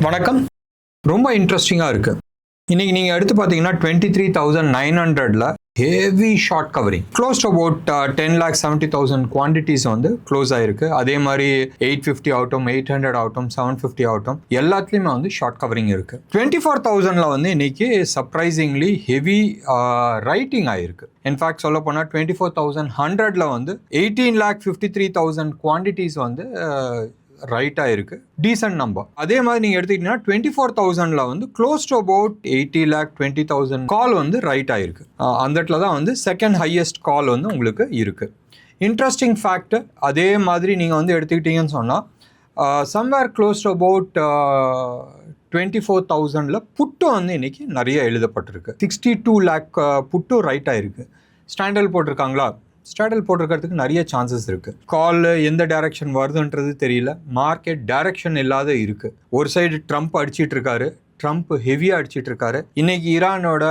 வணக்கம். ரொம்ப இன்ட்ரெஸ்டிங்காக இருக்குது. இன்றைக்கி நீங்கள் எடுத்து பார்த்தீங்கன்னா 23,900ல் heavy short covering close to about 10,70,000 quantities வந்து க்ளோஸ் ஆகிருக்கு. அதே மாதிரி 850 ஆகட்டும், 800 ஆகட்டும், 750 ஆகட்டும், எல்லாத்துலேயுமே வந்து ஷார்ட் கவரிங் இருக்குது. 24,000ல் வந்து இன்றைக்கி சர்ப்ரைசிங்லி ஹெவி ரைட்டிங் ஆகிருக்கு. இன்ஃபேக்ட் சொல்ல போனால் 24,100ல் வந்து 18,53,000 குவான்டிட்டிஸ் வந்து ரைட்டாக இருக்குது. Decent number. அதே மாதிரி நீங்கள் எடுத்துக்கிட்டீங்கன்னா 24,000ல் வந்து க்ளோஸ் டு அபவுட் 80,20,000 கால் வந்து ரைட் ஆகிருக்கு. அந்த இடத்துல தான் வந்து செகண்ட் ஹையஸ்ட் கால் வந்து உங்களுக்கு இருக்குது. இன்ட்ரெஸ்டிங் ஃபேக்ட், அதே மாதிரி நீங்கள் வந்து எடுத்துக்கிட்டீங்கன்னு சொன்னால் சம்வேர் க்ளோஸ் டு அபவுட் 24,000ல் புட்டு வந்து இன்றைக்கி நிறைய எழுதப்பட்டிருக்கு. 62 lakh புட்டு ரைட் ஆகிருக்கு. ஸ்டாண்டர்ட் போட்டிருக்காங்களா? ஸ்டாண்டர்ட் போட்டிருக்கிறதுக்கு நிறைய சான்சஸ் இருக்குது. கால் எந்த டைரக்ஷன் வருதுன்றது தெரியல. மார்க்கெட் டைரக்ஷன் இல்லாத இருக்குது. ஒரு சைடு ட்ரம்ப் அடிச்சிட்டு இருக்காரு. ட்ரம்ப் ஹெவியாக அடிச்சிட்டு இருக்காரு. இன்றைக்கி ஈரானோட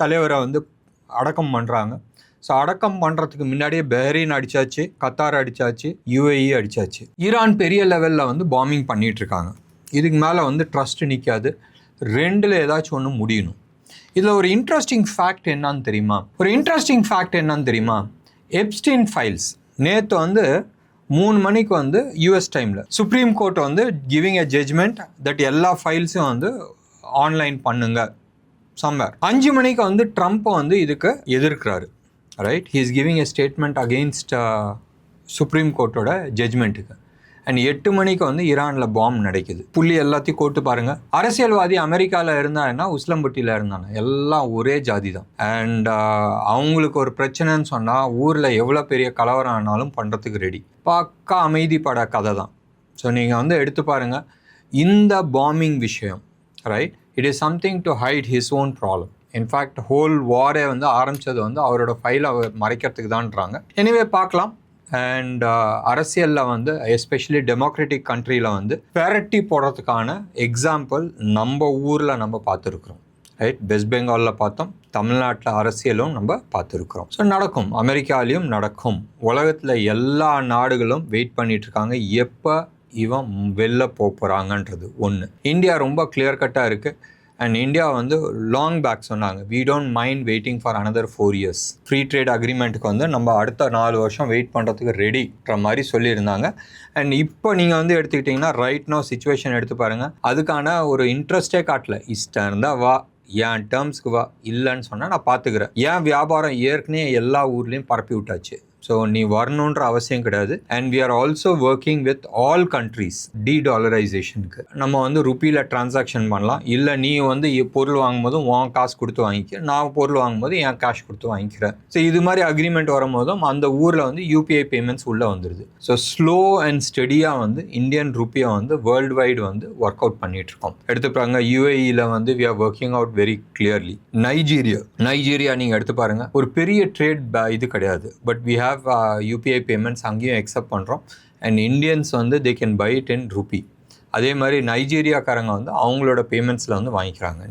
தலைவரை வந்து அடக்கம் பண்ணுறாங்க. ஸோ அடக்கம் பண்ணுறதுக்கு முன்னாடியே பஹ்ரைன் அடித்தாச்சு, கத்தார் அடித்தாச்சு, UAE அடித்தாச்சு. ஈரான் பெரிய லெவலில் வந்து பாம்பிங் பண்ணிகிட்ருக்காங்க. இதுக்கு மேலே வந்து ட்ரஸ்ட் நிற்காது. ரெண்டில் ஏதாச்சும் ஒன்று முடியணும். இதில் ஒரு இன்ட்ரெஸ்டிங் ஃபேக்ட் என்னன்னு தெரியுமா? எப்ஸ்டீன் ஃபைல்ஸ் நேற்று வந்து 3 மணிக்கு வந்து US டைமில் சுப்ரீம் கோர்ட் வந்து கிவிங் எ ஜட்ஜ்மெண்ட் தட் எல்லா ஃபைல்ஸும் வந்து ஆன்லைன் பண்ணுங்க. சம்வேர் 5 மணிக்கு வந்து ட்ரம்ப் வந்து இதுக்கு எதிர்க்கிறாரு. Right, he is giving a statement against supreme கோர்ட்டோட ஜட்ஜ்மெண்ட்டுக்கு. அண்ட் 8 மணிக்கு வந்து ஈரானில் பாம்பு நடக்குது. புள்ளி எல்லாத்தையும் கோட்டு பாருங்கள். அரசியல்வாதி அமெரிக்காவில் இருந்தாங்கன்னா உஸ்லம்பட்டியில் இருந்தாங்க, எல்லாம் ஒரே ஜாதி தான். அண்ட் அவங்களுக்கு ஒரு பிரச்சனைன்னு சொன்னால் ஊரில் எவ்வளோ பெரிய கலவரம் ஆனாலும் பண்ணுறதுக்கு ரெடி. பக்கா அமைதிப்பட கதை தான். ஸோ நீங்கள் வந்து எடுத்து பாருங்கள் இந்த பாம்பிங் விஷயம். Right, it is something to hide his own problem. In fact whole வாரே வந்து ஆரம்பித்தது வந்து அவரோட ஃபைலை மறைக்கிறதுக்கு தான்றாங்க. எனிவே பார்க்கலாம். அண்ட் அரசியலில் வந்து எஸ்பெஷலி டெமோக்ராட்டிக் கண்ட்ரியில் வந்து பேரட்டி போடுறதுக்கான எக்ஸாம்பிள் நம்ம ஊரில் நம்ம பார்த்துருக்குறோம். ரைட், வெஸ்ட் பெங்காலில் பார்த்தோம், தமிழ்நாட்டில் அரசியலும் நம்ம பார்த்துருக்குறோம். ஸோ நடக்கும், அமெரிக்காலையும் நடக்கும். உலகத்தில் எல்லா நாடுகளும் வெயிட் பண்ணிகிட்ருக்காங்க எப்போ இவன் வெளில போகிறாங்கன்றது ஒன்று. இந்தியா ரொம்ப கிளியர் கட்டாக இருக்குது. அண்ட் இந்தியா வந்து லாங் பேக் சொன்னாங்க, we don't mind waiting for another 4 years. Free trade அக்ரிமெண்ட்டுக்கு வந்து நம்ம அடுத்த 4 வருஷம் வெயிட் பண்ணுறதுக்கு ரெடின்ற மாதிரி சொல்லியிருந்தாங்க. அண்ட் இப்போ நீங்கள் வந்து எடுத்துக்கிட்டிங்கன்னா ரைட் நோ சிச்சுவேஷன் எடுத்து பாருங்கள். அதுக்கான ஒரு இன்ட்ரெஸ்டே காட்டல. இஷ்டம் இருந்தால் வா, என் டேர்ம்ஸ்க்கு வா, இல்லைன்னு சொன்னால் நான் பார்த்துக்கிறேன். ஏன் வியாபாரம் ஏற்கனவே எல்லா ஊர்லேயும் பரப்பி விட்டாச்சு. ஸோ நீ வரணுன்ற அவசியம் கிடையாது. And we are also working with all countries டீடாலரைசேஷனுக்கு. நம்ம வந்து ருப்பியில் டிரான்சாக்ஷன் பண்ணலாம். இல்லை நீ வந்து பொருள் வாங்கும்போதும் உன் காசு கொடுத்து வாங்கிக்க, நான் பொருள் வாங்கும்போது என் கேஷ் கொடுத்து வாங்கிக்கிறேன். ஸோ இது மாதிரி அக்ரிமெண்ட் வரும்போதும் அந்த ஊரில் வந்து UPI பேமெண்ட்ஸ் உள்ளே வந்துடுது. ஸோ ஸ்லோ அண்ட் ஸ்டெடியாக வந்து இந்தியன் ருப்பியை வந்து வேர்ல்டு வைடு வந்து ஒர்க் அவுட் பண்ணிகிட்ருக்கோம். எடுத்துப்பாங்க UAEயில் வந்து we are working out very clearly. Nigeria நீங்கள் எடுத்து பாருங்கள், ஒரு பெரிய ட்ரேட் இது கிடையாது. But we have UPI payments அங்கேயும் எக்ஸப்ட் பண்ணுறோம். அண்ட் இந்தியன்ஸ் வந்து they can buy it in rupee. அதே மாதிரி நைஜீரியாக்காரங்க வந்து அவங்களோட பேமெண்ட்ஸில் வந்து வாங்கிக்கிறாங்க.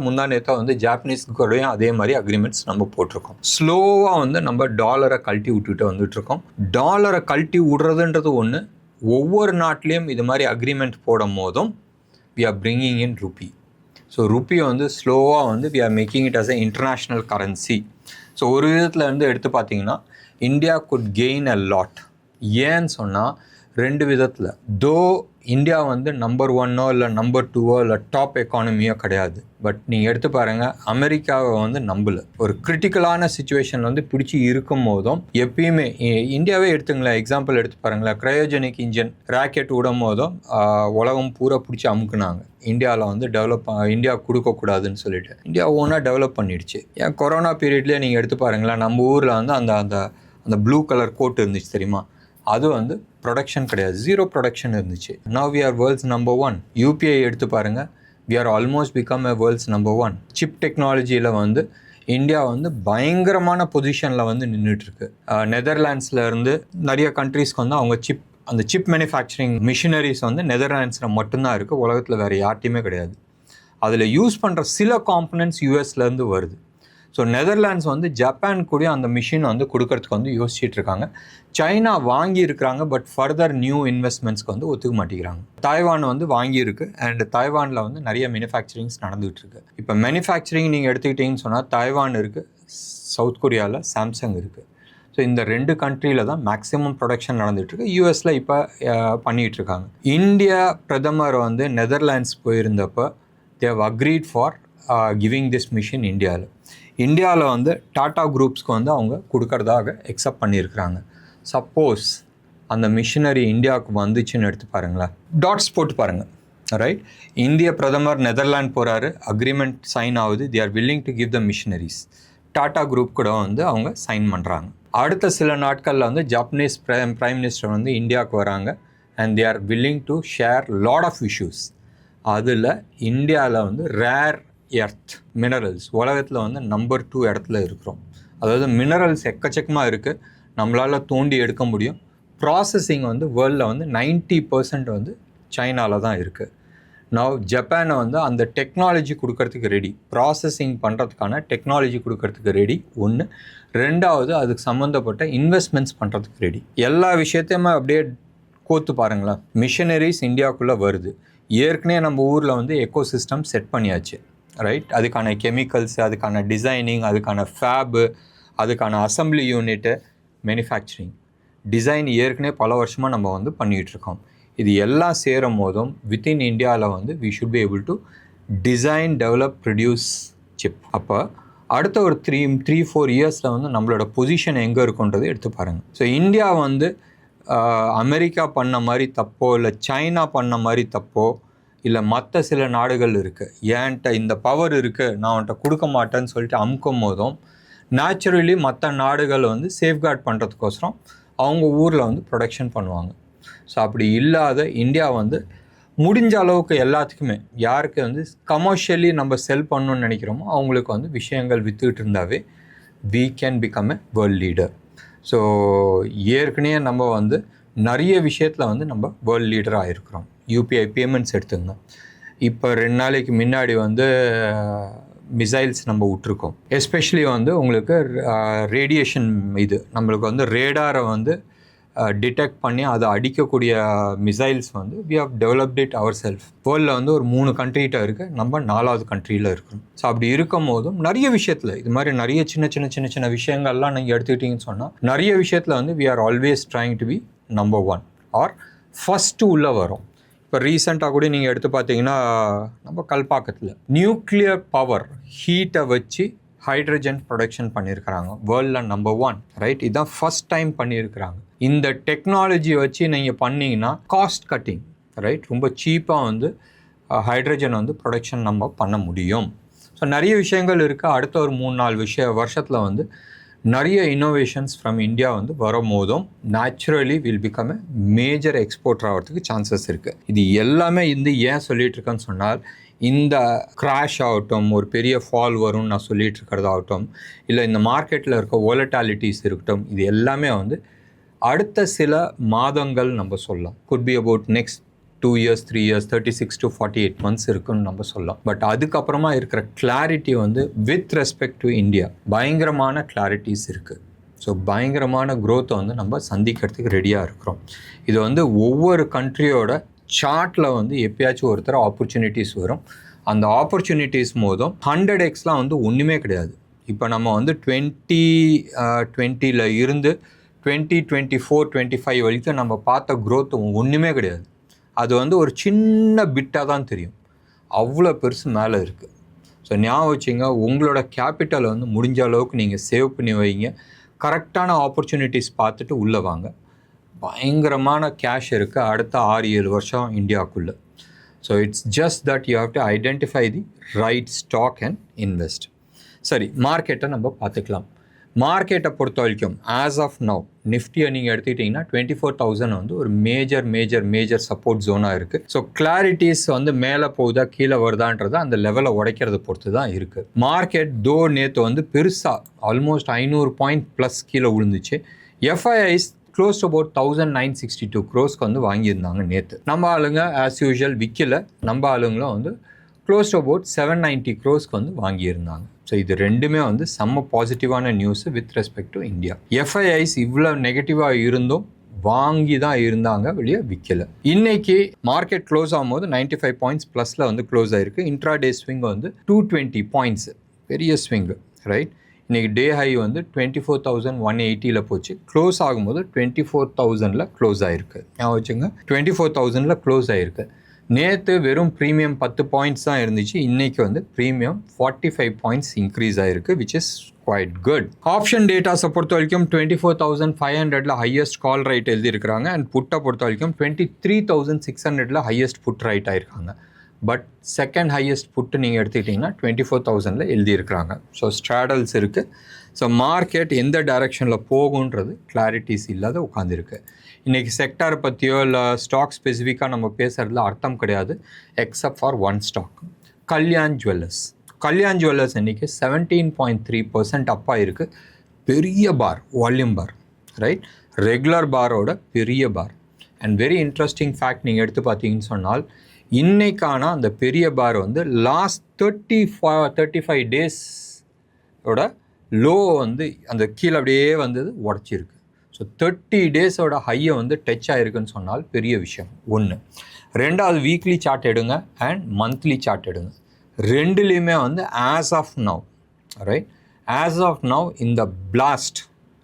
முந்தா நேற்று வந்து ஜாப்பனீஸ் கூடயும் அதே மாதிரி அக்ரிமெண்ட்ஸ் நம்ம போட்டிருக்கோம். ஸ்லோவாக வந்து நம்ம டாலரை கழட்டி விட்டுட்டு வந்துட்டுருக்கோம். டாலரை கழட்டி விடுறதுன்றது ஒன்று. ஒவ்வொரு நாட்டிலையும் இது மாதிரி அக்ரிமெண்ட் போடும் போதும் we are bringing in rupee. So ருப்பியை வந்து ஸ்லோவாக வந்து we are making it as a international currency. So ஒரு விதத்தில் வந்து எடுத்து பார்த்தீங்கன்னா India good gain a lot. ஏன்னு சொன்னால் 2 விதத்தில். தோ இந்தியா வந்து நம்பர் 1 இல்லை நம்பர் 2 இல்லை டாப் எக்கானமியோ கிடையாது. பட் நீங்கள் எடுத்து பாருங்கள், அமெரிக்காவை வந்து நம்பல. ஒரு கிரிட்டிக்கலான சுச்சுவேஷன் வந்து பிடிச்சி இருக்கும் போதும் எப்பயுமே இந்தியாவே எடுத்துங்களேன், எக்ஸாம்பிள் எடுத்து பாருங்களேன். க்ரையோஜெனிக் இன்ஜின் ராக்கெட் விடும் போதும் உலகம் பூரா பிடிச்சி அமுக்குனாங்க. இந்தியாவில் வந்து இந்தியா கொடுக்கக்கூடாதுன்னு சொல்லிட்டு இந்தியா ஓனாக டெவலப் பண்ணிடுச்சு. ஏன் கொரோனா பீரியட்லேயே நீங்கள் எடுத்து பாருங்களேன், நம்ம ஊரில் வந்து அந்த ப்ளூ கலர் கோட் இருந்துச்சு தெரியுமா, அது வந்து ப்ரொடக்ஷன் கிடையாது, 0 ப்ரொடக்ஷன் இருந்துச்சு. Now we are world's number 1. UPI எடுத்து பாருங்கள், we are almost become a world's number 1. Chip டெக்னாலஜியில் வந்து இந்தியா வந்து பயங்கரமான பொசிஷனில் வந்து நின்றுட்டுருக்கு. நெதர்லாண்ட்ஸில் இருந்து நிறைய கண்ட்ரீஸ்க்கு வந்து அவங்க அந்த சிப் மேனுஃபேக்சரிங் மிஷினரிஸ் வந்து நெதர்லாண்ட்ஸில் மட்டும்தான் இருக்குது. உலகத்தில் வேறு யார்ட்டையுமே கிடையாது. அதில் யூஸ் பண்ணுற சில காம்பனன்ட்ஸ் USலேருந்து வருது. ஸோ நெதர்லாண்ட்ஸ் வந்து ஜப்பான் கூட அந்த மிஷின் வந்து கொடுக்கறதுக்கு வந்து யோசிச்சுட்டு இருக்காங்க. சைனா வாங்கி இருக்கிறாங்க, பட் ஃபர்தர் நியூ இன்வெஸ்ட்மெண்ட்ஸ்க்கு வந்து ஒத்துக்க மாட்டேங்கிறாங்க. தாய்வான் வந்து வாங்கியிருக்கு அண்ட் தாய்வானில் வந்து நிறைய மேனுஃபேக்சரிங்ஸ் நடந்துகிட்டு இருக்கு. இப்போ மேனுஃபேக்சரிங் நீங்கள் எடுத்துக்கிட்டிங்கன்னு சொன்னால் தாய்வான் இருக்குது, சவுத் கொரியாவில் சாம்சங் இருக்குது. ஸோ இந்த 2 கண்ட்ரியில் தான் மேக்ஸிமம் ப்ரொடக்ஷன் நடந்துகிட்ருக்கு. யூஎஸில் இப்போ பண்ணிகிட்ருக்காங்க. இந்தியா பிரதமர் வந்து நெதர்லாண்ட்ஸ் போயிருந்தப்போ they agreed for giving this machine இந்தியாவில் வந்து டாடா குரூப்ஸ்க்கு வந்து அவங்க கொடுக்கறதாக எக்ஸப்ட் பண்ணியிருக்கிறாங்க. சப்போஸ் அந்த மிஷினரி இந்தியாவுக்கு வந்துச்சுன்னு எடுத்து பாருங்களேன், டாட்ஸ் போட்டு பாருங்கள். ரைட், இந்திய பிரதமர் நெதர்லாண்ட் போகிறாரு, அக்ரிமெண்ட் சைன் ஆகுது, தே are willing to give the machineries. Tata group கூட வந்து அவங்க சைன் பண்ணுறாங்க. அடுத்த சில நாட்களில் வந்து ஜாப்பனீஸ் பிரைம் மினிஸ்டர் வந்து இந்தியாவுக்கு வராங்க and they are willing to share lot of issues. அதில் இந்தியாவில் வந்து ரேர் எர்த் மினரல்ஸ் உலகத்தில் வந்து நம்பர் 2 இடத்துல இருக்கிறோம். அதாவது மினரல்ஸ் எக்கச்சக்கமாக இருக்குது, நம்மளால் தோண்டி எடுக்க முடியும். ப்ராசஸிங் வந்து வேர்ல்டில் வந்து 90% வந்து சைனாவில் தான் இருக்குது. நான் ஜப்பானை வந்து அந்த டெக்னாலஜி கொடுக்கறதுக்கு ரெடி, ப்ராசஸிங் பண்ணுறதுக்கான டெக்னாலஜி கொடுக்கறதுக்கு ரெடி. 1. 2வது அதுக்கு சம்மந்தப்பட்ட இன்வெஸ்ட்மெண்ட்ஸ் பண்ணுறதுக்கு ரெடி. எல்லா விஷயத்தையுமே அப்படியே கோத்து பாருங்களேன். மிஷனரிஸ் இந்தியாவுக்குள்ளே வருது. ஏற்கனவே நம்ம ஊரில் வந்து எக்கோசிஸ்டம் செட் பண்ணியாச்சு. ரைட், அதுக்கான கெமிக்கல்ஸ், அதுக்கான டிசைனிங், அதுக்கான ஃபேபு, அதுக்கான அசம்பிளி யூனிட்டு, மேனுஃபேக்சரிங், டிசைன் ஏற்கனவே பல வருஷமாக நம்ம வந்து பண்ணிகிட்ருக்கோம். இது எல்லாம் சேரும் போதும் வித்தின் இந்தியாவில் வந்து we should be able to design, develop, produce chip. அப்போ அடுத்த ஒரு 3-4 இயர்ஸில் வந்து நம்மளோட பொசிஷன் எங்கே இருக்குன்றது எடுத்து பாருங்கள். ஸோ இந்தியா வந்து அமெரிக்கா பண்ண மாதிரி தப்போ இல்லை சைனா பண்ண மாதிரி தப்போ இல்லை மற்ற சில நாடுகள் இருக்குது, ஏன்ட்ட இந்த பவர் இருக்குது நான் அவன்கிட்ட கொடுக்க மாட்டேன்னு சொல்லிட்டு அமுக்கும் போதும் நேச்சுரலி மற்ற நாடுகள் வந்து சேஃப்கார்ட் பண்ணுறதுக்கோசரம் அவங்க ஊரில் வந்து ப்ரொடக்ஷன் பண்ணுவாங்க. ஸோ அப்படி இல்லாத இந்தியா வந்து முடிஞ்ச அளவுக்கு எல்லாத்துக்குமே யாருக்கு வந்து கமர்ஷியலி நம்ம செல் பண்ணணும்னு நினைக்கிறோமோ அவங்களுக்கு வந்து விஷயங்கள் விற்றுக்கிட்டு இருந்தாவே we can become a world leader. So ஏற்கனவே நம்ம வந்து நிறைய விஷயத்தில் வந்து நம்ம வேர்ல்ட் லீடர் ஆகிருக்கிறோம். யூபிஐ பேமெண்ட்ஸ் எடுத்துங்க, இப்போ 2 நாளைக்கு முன்னாடி வந்து மிசைல்ஸ் நம்ம விட்ருக்கோம். எஸ்பெஷலி வந்து உங்களுக்கு ரேடியேஷன், இது நம்மளுக்கு வந்து ரேடாரை வந்து டிடெக்ட் பண்ணி அதை அடிக்கக்கூடிய மிசைல்ஸ் வந்து we have developed it our self. வேர்ல்டில் வந்து ஒரு 3 கண்ட்ரிகிட்ட இருக்குது, நம்ம 4வது கண்ட்ரியில் இருக்கிறோம். ஸோ அப்படி இருக்கும் போதும் நிறைய விஷயத்தில் இது மாதிரி நிறைய சின்ன விஷயங்கள்லாம் நீங்கள் எடுத்துக்கிட்டிங்கன்னு சொன்னால் நிறைய விஷயத்தில் வந்து we are always trying to be number 1 or first உள்ளே வரும். இப்போ ரீசெண்டாக கூட நீங்கள் எடுத்து பார்த்தீங்கன்னா நம்ம கல்பாக்கத்தில் நியூக்ளியர் பவர் ஹீட்டை வச்சு ஹைட்ரஜன் ப்ரொடக்ஷன் பண்ணியிருக்கிறாங்க, வேர்ல்டில் நம்பர் 1. ரைட், இதுதான் ஃபஸ்ட் டைம் பண்ணியிருக்கிறாங்க. இந்த டெக்னாலஜி வச்சு நீங்கள் பண்ணிங்கன்னா காஸ்ட் கட்டிங், ரைட், ரொம்ப சீப்பாக வந்து ஹைட்ரஜன் வந்து ப்ரொடக்ஷன் நம்ம பண்ண முடியும். ஸோ நிறைய விஷயங்கள் இருக்குது. அடுத்த ஒரு 3-4 வருஷத்தில் வந்து நிறைய இன்னோவேஷன்ஸ் ஃப்ரம் இந்தியா வந்து வரும்போதும் naturally will become a major exporter ஆகிறதுக்கு சான்சஸ் இருக்குது. இது எல்லாமே இந்த ஏன் சொல்லிகிட்டு இருக்கேன்னு சொன்னால், இந்த கிராஷ் ஆகட்டும், ஒரு பெரிய ஃபால் வரும்னு நான் சொல்லிகிட்டு இருக்கிறதாகட்டும், இல்லை இந்த மார்க்கெட்டில் இருக்க வாலட்டாலிட்டிஸ் இருக்கட்டும், இது எல்லாமே வந்து அடுத்த சில மாதங்கள் நம்ம சொல்லலாம். Could be about next 2 years, 3 years, 36 to 48 months இருக்குன்னு நம்ம சொல்லலாம். பட் அதுக்கப்புறமா இருக்கிற கிளாரிட்டி வந்து வித் ரெஸ்பெக்ட் டு இந்தியா பயங்கரமான கிளாரிட்டிஸ் இருக்குது. ஸோ பயங்கரமான க்ரோத்தை வந்து நம்ம சந்திக்கிறதுக்கு ரெடியாக இருக்கிறோம். இது வந்து ஒவ்வொரு கண்ட்ரியோட சார்ட்டில் வந்து எப்பயாச்சும் ஒருத்தர் ஆப்பர்ச்சுனிட்டிஸ் வரும். அந்த ஆப்பர்ச்சுனிட்டிஸ் போதும் 100x வந்து ஒன்றுமே கிடையாது. இப்போ நம்ம வந்து 2020 இருந்து 2024, 25 வரைக்கும் நம்ம பார்த்த க்ரோத் ஒன்றுமே கிடையாது. அது வந்து ஒரு சின்ன பிட்டாக தான் தெரியும், அவ்வளோ பெருசு மேலே இருக்குது. ஸோ ஞாபகம் வச்சுங்க, உங்களோட கேபிட்டலை வந்து முடிஞ்ச அளவுக்கு நீங்கள் சேவ் பண்ணி வைங்க. கரெக்டான ஆப்பர்ச்சுனிட்டிஸ் பார்த்துட்டு உள்ளே வாங்க. பயங்கரமான கேஷ் இருக்குது அடுத்த 6-7 வருஷம் இந்தியாவுக்குள்ளே. So it's just that you have to identify the right stock and invest. சரி, மார்க்கெட்டை நம்ம பார்த்துக்கலாம். மார்க்கெட்டை பொறுத்த வரைக்கும் ஆஸ் ஆஃப் நவ் நிஃப்டியை நீங்கள் எடுத்துக்கிட்டிங்கன்னா 24,000 வந்து ஒரு மேஜர் சப்போர்ட் ஜோனாக இருக்குது. ஸோ கிளாரிட்டிஸ் வந்து மேலே போகுதா கீழே வருதான்றது அந்த லெவலை உடைக்கிறத பொறுத்து தான் இருக்குது. மார்க்கெட் நேற்று வந்து பெருசாக ஆல்மோஸ்ட் 500 பாயிண்ட் ப்ளஸ் கீழே விழுந்துச்சு. FIIs close to about 1962 crores வந்து வாங்கியிருந்தாங்க நேற்று. நம்ம ஆளுங்க ஆஸ் யூஷுவல் விற்கல, நம்ம ஆளுங்களும் வந்து க்ளோஸ் டு அபவுட் 790 crores வந்து வாங்கியிருந்தாங்க. ஸோ இது ரெண்டுமே வந்து செம்ம பாசிட்டிவான news with respect to India. FIIs இவ்வளோ நெகட்டிவாக இருந்தும் வாங்கி தான் இருந்தாங்க, வெளியே விற்கல. இன்னைக்கு மார்க்கெட் க்ளோஸ் ஆகும்போது 95 points ப்ளஸில் வந்து க்ளோஸ் ஆயிருக்கு. இன்ட்ராடே ஸ்விங் வந்து 220 points, பெரிய ஸ்விங், ரைட். இன்றைக்கி டே ஹை வந்து 24,180 போச்சு. க்ளோஸ் ஆகும்போது 24,000 க்ளோஸ் ஆகிருக்கு. ஞாபகம் வச்சுங்க, 24,000 க்ளோஸ் ஆகிருக்கு. நேற்று வெறும் ப்ரீமியம் 10 points தான் இருந்துச்சு. இன்றைக்கி வந்து ப்ரீமியம் 45 points இன்க்ரீஸ் ஆகிருக்கு, which is quite good. Option டேட்டாஸை பொறுத்த வரைக்கும் 24,500 ஹையஸ்ட் கால் ரைட் எழுதியிருக்கிறாங்க. அண்ட் புட்டை பொறுத்த வரைக்கும் 23,600 ஹையஸ்ட் புட் ரைட் ஆகிருக்காங்க. பட் செகண்ட் ஹையஸ்ட் புட்டு நீங்கள் எடுத்துக்கிட்டிங்கன்னா 24,000 எழுதியிருக்கிறாங்க. ஸோ ஸ்ட்ராடல்ஸ் இருக்குது. ஸோ மார்க்கெட் எந்த டைரெக்ஷனில் போகுன்றது கிளாரிட்டிஸ் இல்லாத உட்காந்துருக்கு. இன்றைக்கி செக்டார் பற்றியோ இல்லை ஸ்டாக் ஸ்பெசிஃபிக்காக நம்ம பேசுகிறதுல அர்த்தம் கிடையாது, except for one stock, Kalyan jewellers. Kalyan jewellers இன்றைக்கி 17.3% அப்பாக இருக்குது. பெரிய bar, volume bar, right. Regular பாரோட பெரிய bar. And very interesting fact நீங்கள் எடுத்து பார்த்தீங்கன்னு சொன்னால், இன்னைக்கான அந்த பெரிய பார் வந்து லாஸ்ட் 35 டேஸோட லோ வந்து அந்த கீழே அப்படியே வந்தது உடச்சிருக்கு. ஸோ 30 டேஸோட ஹையை வந்து டச் ஆகிருக்குன்னு சொன்னால் பெரிய விஷயம் ஒன்று. ரெண்டாவது, வீக்லி சார்ட் எடுங்க அண்ட் மந்த்லி சார்ட் எடுங்க. ரெண்டுலேயுமே வந்து as of now, right, as of now இந்த பிளாஸ்ட்,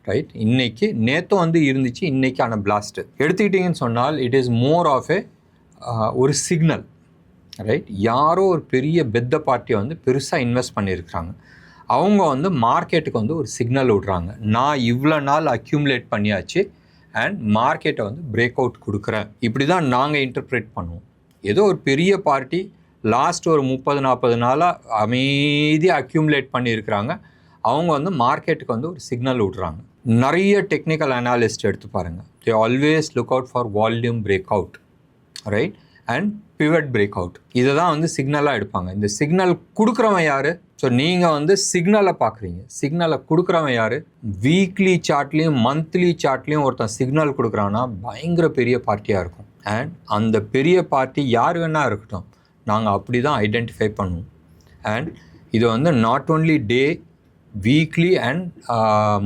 ரைட், இன்றைக்கி நேற்றும் வந்து இருந்துச்சு, இன்றைக்கான பிளாஸ்ட்டு எடுத்துக்கிட்டிங்கன்னு சொன்னால் it is more of a ஒரு சிக்னல், ரைட். யாரோ ஒரு பெரிய பெத்த பார்ட்டியை வந்து பெருசாக இன்வெஸ்ட் பண்ணியிருக்கிறாங்க. அவங்க வந்து மார்க்கெட்டுக்கு வந்து ஒரு சிக்னல் விடுறாங்க, நான் இவ்வளோ நாள் அக்யூமுலேட் பண்ணியாச்சு அண்ட் மார்க்கெட்டை வந்து பிரேக் அவுட் கொடுக்குறேன். இப்படி தான் நாங்கள் இன்டர்ப்ரேட் பண்ணுவோம். ஏதோ ஒரு பெரிய பார்ட்டி லாஸ்ட் ஒரு 30-40 நாளாக அமைதியாக அக்யூமுலேட் பண்ணியிருக்கிறாங்க. அவங்க வந்து மார்க்கெட்டுக்கு வந்து ஒரு சிக்னல் விடுறாங்க. நிறைய டெக்னிக்கல் அனாலிஸ்ட் எடுத்து பாருங்கள், they always look out for volume break out, right, and pivot break out. இதை தான் வந்து சிக்னலாக எடுப்பாங்க. இந்த சிக்னல் கொடுக்குறவன் யார்? ஸோ நீங்கள் வந்து சிக்னலை பார்க்குறீங்க, சிக்னலை கொடுக்குறவன் யார்? வீக்லி சார்ட்லேயும் மந்த்லி சார்ட்லேயும் ஒருத்தன் சிக்னல் கொடுக்குறான்னா பயங்கர பெரிய பார்ட்டியாக இருக்கும். அண்ட் அந்த பெரிய பார்ட்டி யார் வேணால் இருக்கட்டும், நாங்கள் அப்படி தான் ஐடென்டிஃபை பண்ணுவோம். அண்ட் இது வந்து not only day, weekly and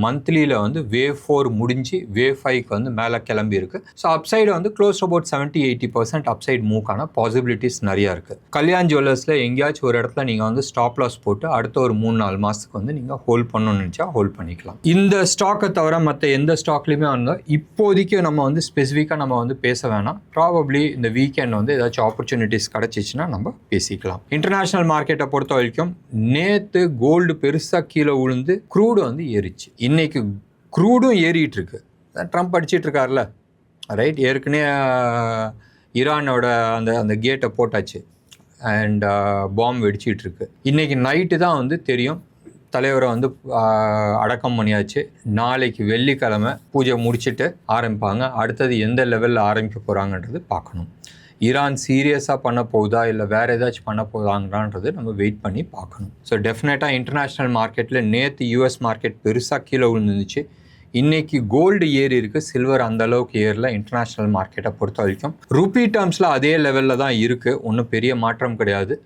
மந்த்லியில் வந்து வேவ் 4 முடிஞ்சு வேவ் 5க்கு வந்து மேலே கிளம்பி இருக்குது. ஸோ அப்சைடு வந்து க்ளோஸ் அபவுட் 70-80% அப்சைட் மூவ்க்கான பாசிபிலிட்டிஸ் நிறையா இருக்குது. கல்யாண் ஜுவல்லர்ஸில் எங்கேயாச்சும் ஒரு இடத்துல நீங்கள் வந்து ஸ்டாப் லாஸ் போட்டு அடுத்த ஒரு 3-4 மாதத்துக்கு வந்து நீங்கள் ஹோல்ட் பண்ணணும்னு நினச்சா ஹோல்ட் பண்ணிக்கலாம். இந்த ஸ்டாக்கை தவிர மற்ற எந்த ஸ்டாக்லேயுமே வந்து இப்போதைக்கு நம்ம வந்து ஸ்பெசிஃபிக்காக நம்ம வந்து பேச வேணாம். ப்ராபப்ளி இந்த வீக்கெண்ட் வந்து ஏதாச்சும் ஆப்பர்ச்சுனிட்டிஸ் கிடச்சிச்சின்னா நம்ம பேசிக்கலாம். இன்டர்நேஷ்னல் மார்க்கெட்டை பொறுத்த வரைக்கும் நேற்று கோல்டு பெருசாக கீழே உளுந்து க்ரூடு வந்து ஏறிச்சு. இன்னைக்கு க்ரூடும் ஏறிட்டு இருக்கு. ட்ரம்ப் அடிச்சிட்டு இருக்கார்ல, ரைட். ஏற்கனவே ஈரானோட அந்த கேட்டை போட்டாச்சு அண்ட் பாம்பு வெடிச்சிட்டு இருக்கு. இன்னைக்கு நைட்டு தான் வந்து தெரியும், தலைவரை வந்து அடக்கம் பண்ணியாச்சு. நாளைக்கு வெள்ளிக்கிழமை பூஜை முடிச்சுட்டு ஆரம்பிப்பாங்க. அடுத்தது எந்த லெவலில் ஆரம்பிக்க போகிறாங்கன்றது பார்க்கணும். ஈரான் சீரியஸாக பண்ண போகுதா இல்லை வேறு ஏதாச்சும் பண்ண போதாங்கன்றது நம்ம வெயிட் பண்ணி பார்க்கணும். ஸோ டெஃபினட்டாக இன்டர்நேஷ்னல் மார்க்கெட்டில் நேற்று யூஎஸ் மார்க்கெட் பெருசாக கீழே விழுந்துருந்துச்சு. இன்றைக்கி கோல்டு ஏறி இருக்குது, சில்வர் அந்த அளவுக்கு ஏறல. இன்டர்நேஷ்னல் மார்க்கெட்டை பொறுத்த வரைக்கும் ரூபி டேர்ம்ஸில் அதே லெவலில் தான் இருக்குது, ஒன்றும் பெரிய மாற்றம் கிடையாது.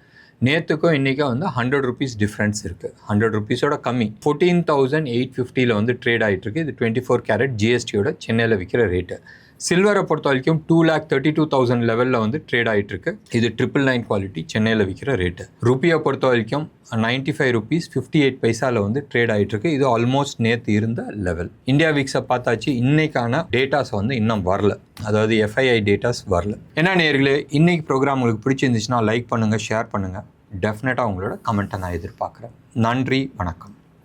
நேற்றுக்கும் இன்றைக்கும் வந்து 100 rupees டிஃப்ரென்ஸ் இருக்குது. 100 rupeesோட கம்மி 14,850 வந்து ட்ரேட் ஆகிட்டுருக்கு. இது 24 கேரட் ஜிஎஸ்டியோட சென்னையில் விற்கிற ரேட்டு. சில்வரை பொறுத்த வரைக்கும் 2,32,000 லெவலில் வந்து ட்ரேட் ஆகிட்டுருக்கு. இது 999 குவாலிட்டி சென்னையில் விற்கிற ரேட்டு. ருப்பியை பொறுத்த வரைக்கும் 95 rupees 58 வந்து ட்ரேட் ஆகிட்டுருக்கு. இது ஆல்மோஸ்ட் நேற்று இருந்த லெவல். இந்தியா விக்ஸை பார்த்தாச்சு, இன்னைக்கான டேட்டாஸ் வந்து இன்னும் வரல, அதாவது எஃப்ஐஐ டேட்டாஸ் வரல. என்ன நேயர்களே, இன்னைக்கு ப்ரோக்ராம் உங்களுக்கு பிடிச்சிருந்துச்சுன்னா லைக் பண்ணுங்கள், ஷேர் பண்ணுங்கள். டெஃபினட்டாக உங்களோட கமெண்ட்டை நான் எதிர்பார்க்குறேன். நன்றி, வணக்கம்.